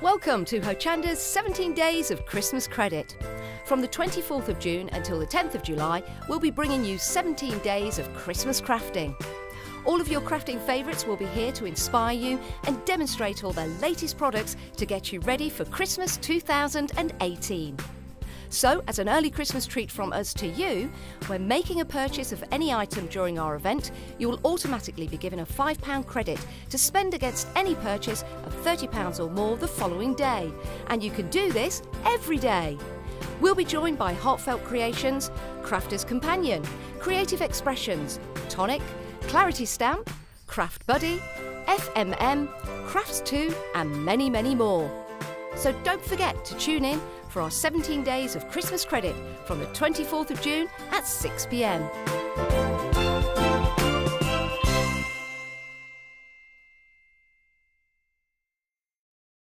Welcome to Hochanda's 17 Days of Christmas Credit. From the 24th of June until the 10th of July, we'll be bringing you 17 days of Christmas crafting. All of your crafting favourites will be here to inspire you and demonstrate all their latest products to get you ready for Christmas 2018. So, as an early Christmas treat from us to you, when making a purchase of any item during our event, you will automatically be given a £5 credit to spend against any purchase of £30 or more the following day. And you can do this every day. We'll be joined by Heartfelt Creations, Crafter's Companion, Creative Expressions, Tonic, Claritystamp, Craft Buddy, FMM, Crafts Too, and many, many more. So don't forget to tune in for our 17 Days of Christmas Credit from the 24th of June at 6 p.m.